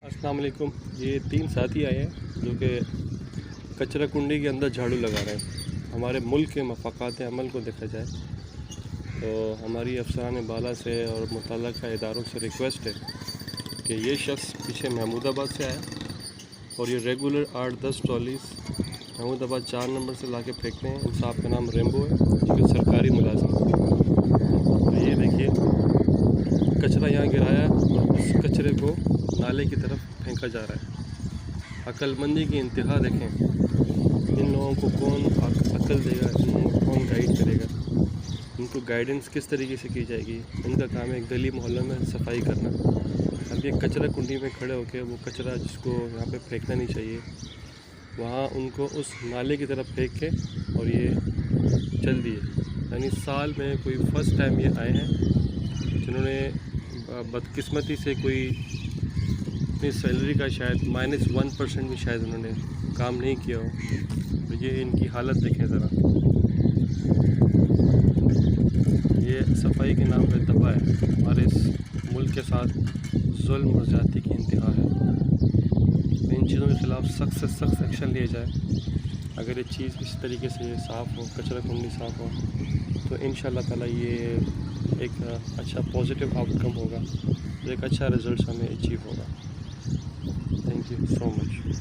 अस्सलाम वालेकुम। ये 3 साथी आए हैं जो कि कचरा कुंडी के अंदर झाड़ू लगा रहे हैं। हमारे मुल्क के मफ़ाक़ात अमल को देखा जाए तो हमारी अफसरान बाला से और मुतल्लक़ा इदारों से रिक्वेस्ट है कि ये शख्स पीछे महमूदाबाद से आया और ये रेगुलर 8-10 ट्रॉलीज़ महमूदाबाद 4 नंबर से ला के फेंकते हैं। इन साहब का नाम रेम्बो है जो कि सरकारी मुलाजिम है। तो ये देखिए कचरा यहाँ गिराया और उस कचरे को नाले की तरफ फेंका जा रहा है। अक्लमंदी की इंतहा देखें। इन लोगों को कौन अक्ल देगा, इन लोगों को कौन गाइड करेगा, इनको गाइडेंस किस तरीके से की जाएगी। इनका काम है एक गली मोहल्ले में सफाई करना। अब ये कचरा कुंडी में खड़े होकर वो कचरा जिसको यहाँ पे फेंकना नहीं चाहिए वहाँ उनको उस नाले की तरफ फेंक के और ये चल दिए। यानी साल में कोई फ़र्स्ट टाइम ये आए हैं जिन्होंने बदकिस्मती से कोई अपनी सैलरी का शायद -1% भी शायद उन्होंने काम नहीं किया हो। तो ये इनकी हालत देखें ज़रा। ये सफाई के नाम पे दबा है। हमारे इस मुल्क के साथ जुल्म और ज़्यादती की इंतहा है। तो इन चीज़ों के ख़िलाफ़ सख्त से सख्त एक्शन लिया जाए। अगर ये चीज़ इस तरीके से ये साफ़ हो, कचरा कुंडी साफ़ हो, तो इंशाअल्लाह ताला ये एक अच्छा पॉजिटिव आउटकम होगा, एक अच्छा रिज़ल्ट हमें अचीव होगा। Thank you so much.